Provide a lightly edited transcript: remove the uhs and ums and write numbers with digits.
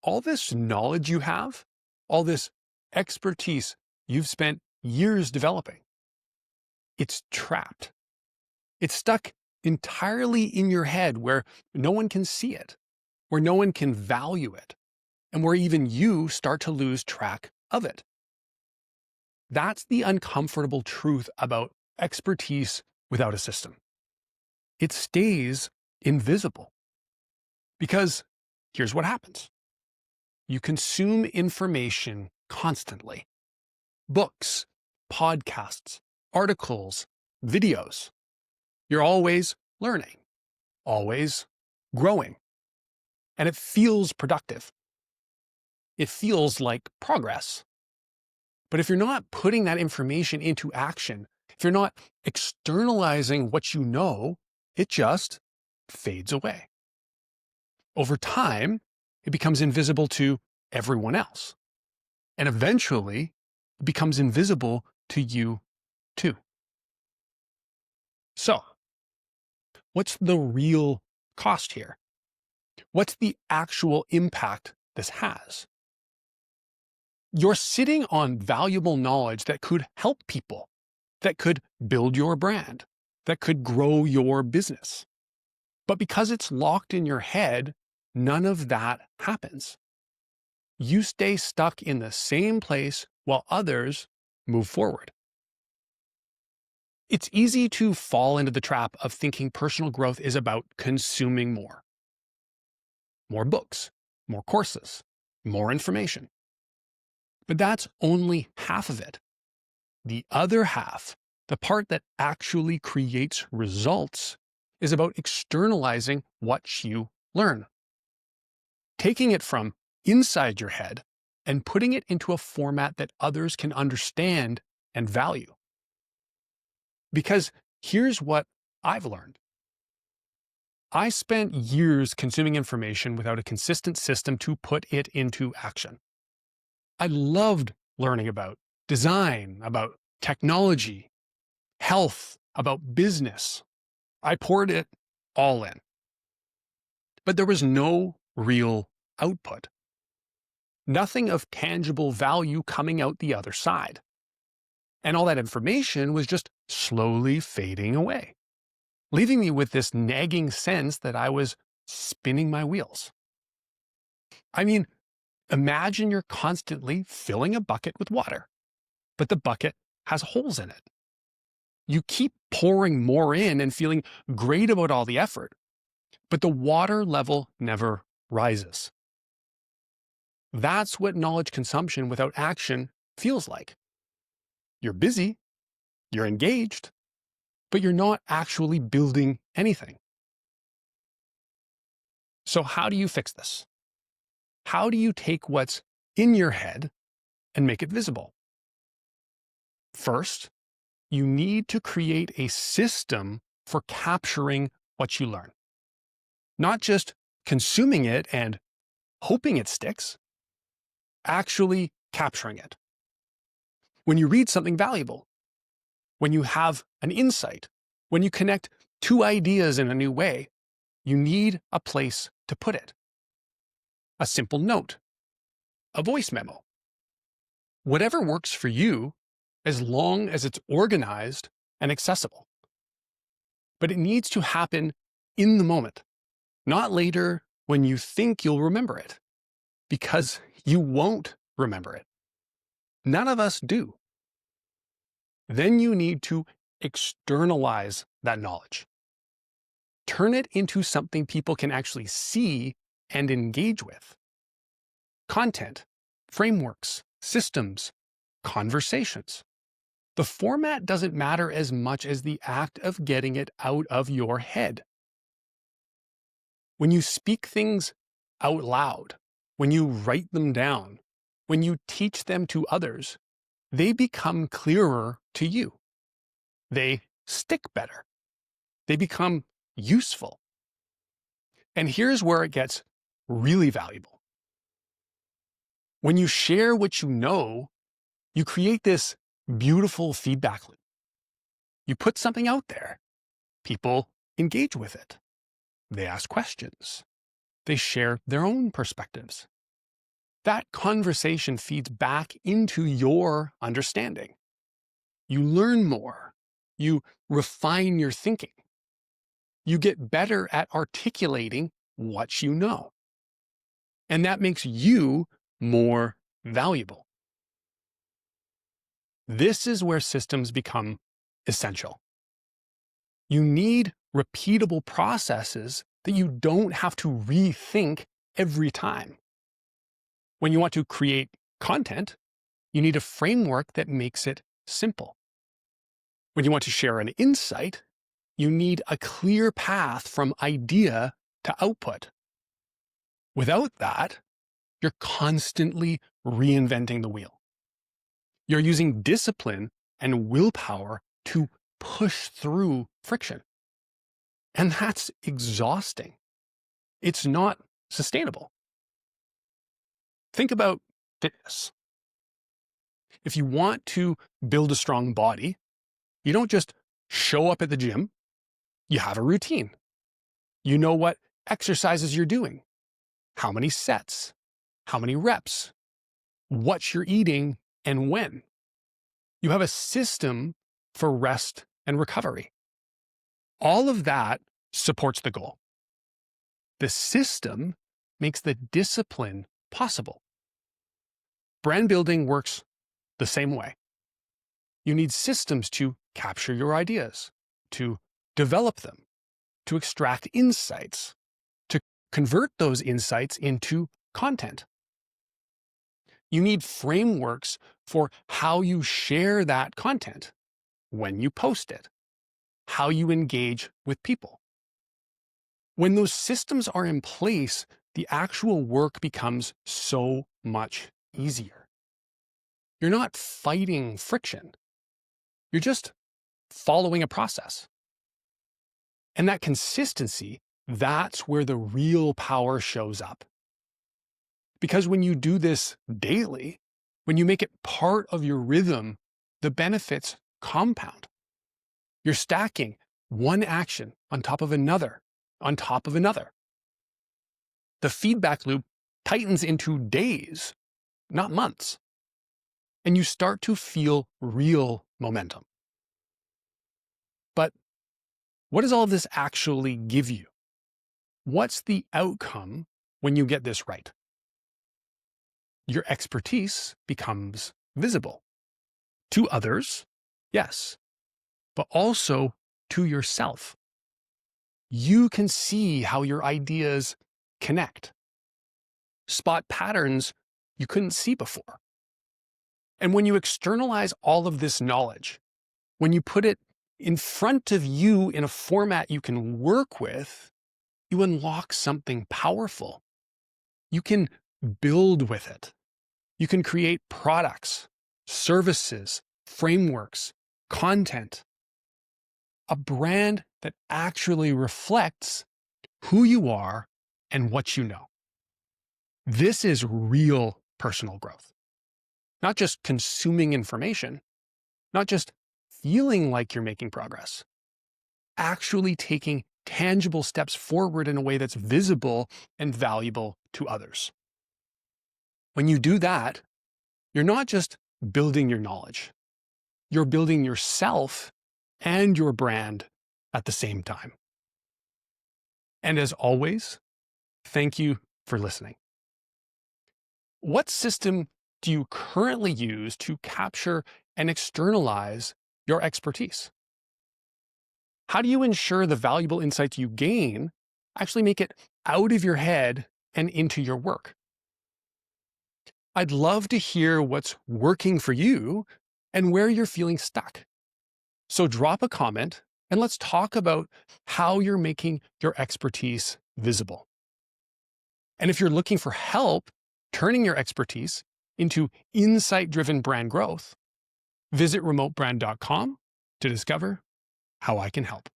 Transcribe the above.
all this knowledge you have, all this expertise you've spent years developing, it's trapped. It's stuck entirely in your head where no one can see it, where no one can value it, and where even you start to lose track of it. That's the uncomfortable truth about expertise without a system. It stays invisible. Because here's what happens. You consume information constantly. Books, podcasts, articles, videos. You're always learning, always growing. And it feels productive. It feels like progress. But if you're not putting that information into action, if you're not externalizing what you know, it just fades away. Over time, it becomes invisible to everyone else. And eventually, it becomes invisible to you too. So, what's the real cost here? What's the actual impact this has? You're sitting on valuable knowledge that could help people, that could build your brand, that could grow your business. But because it's locked in your head, none of that happens. You stay stuck in the same place while others move forward. It's easy to fall into the trap of thinking personal growth is about consuming more. More books, more courses, more information. But that's only half of it. The other half, the part that actually creates results, is about externalizing what you learn. Taking it from inside your head and putting it into a format that others can understand and value. Because here's what I've learned. I spent years consuming information without a consistent system to put it into action. I loved learning about design, about technology, health, about business. I poured it all in. But there was no real output. Nothing of tangible value coming out the other side. And all that information was just slowly fading away, leaving me with this nagging sense that I was spinning my wheels. I mean, imagine you're constantly filling a bucket with water, but the bucket has holes in it. You keep pouring more in and feeling great about all the effort, but the water level never rises. That's what knowledge consumption without action feels like. You're busy, you're engaged, but you're not actually building anything. So how do you fix this? How do you take what's in your head and make it visible? First, you need to create a system for capturing what you learn. Not just consuming it and hoping it sticks, actually capturing it. When you read something valuable, when you have an insight, when you connect two ideas in a new way, you need a place to put it. A simple note, a voice memo. Whatever works for you, as long as it's organized and accessible. But it needs to happen in the moment, not later when you think you'll remember it, because you won't remember it. None of us do. Then you need to externalize that knowledge. Turn it into something people can actually see and engage with. Content, frameworks, systems, conversations. The format doesn't matter as much as the act of getting it out of your head. When you speak things out loud, when you write them down, when you teach them to others, they become clearer to you. They stick better. They become useful. And here's where it gets really valuable. When you share what you know, you create this beautiful feedback loop. You put something out there. People engage with it. They ask questions. They share their own perspectives. That conversation feeds back into your understanding. You learn more. You refine your thinking. You get better at articulating what you know. And that makes you more valuable. This is where systems become essential. You need repeatable processes that you don't have to rethink every time. When you want to create content, you need a framework that makes it simple. When you want to share an insight, you need a clear path from idea to output. Without that, you're constantly reinventing the wheel. You're using discipline and willpower to push through friction. And that's exhausting. It's not sustainable. Think about fitness. If you want to build a strong body, you don't just show up at the gym. You have a routine. You know what exercises you're doing, how many sets, how many reps, what you're eating, and when. You have a system for rest and recovery. All of that supports the goal. The system makes the discipline possible. Brand building works the same way. You need systems to capture your ideas, to develop them, to extract insights, to convert those insights into content. You need frameworks for how you share that content, when you post it, how you engage with people. When those systems are in place, the actual work becomes so much easier. You're not fighting friction. You're just following a process. And that consistency, that's where the real power shows up. Because when you do this daily, when you make it part of your rhythm, the benefits compound. You're stacking one action on top of another, on top of another. The feedback loop tightens into days, not months. And you start to feel real momentum. But what does all of this actually give you? What's the outcome when you get this right? Your expertise becomes visible. To others, yes, but also to yourself. You can see how your ideas connect, spot patterns you couldn't see before. And when you externalize all of this knowledge, when you put it in front of you in a format you can work with, you unlock something powerful. You can build with it. You can create products, services, frameworks, content, a brand that actually reflects who you are and what you know. This is real personal growth. Not just consuming information, not just feeling like you're making progress, actually taking tangible steps forward in a way that's visible and valuable to others. When you do that, you're not just building your knowledge, you're building yourself and your brand at the same time. And as always, thank you for listening. What system do you currently use to capture and externalize your expertise? How do you ensure the valuable insights you gain actually make it out of your head and into your work? I'd love to hear what's working for you and where you're feeling stuck. So drop a comment and let's talk about how you're making your expertise visible. And if you're looking for help turning your expertise into insight-driven brand growth, visit remotebrand.com to discover how I can help.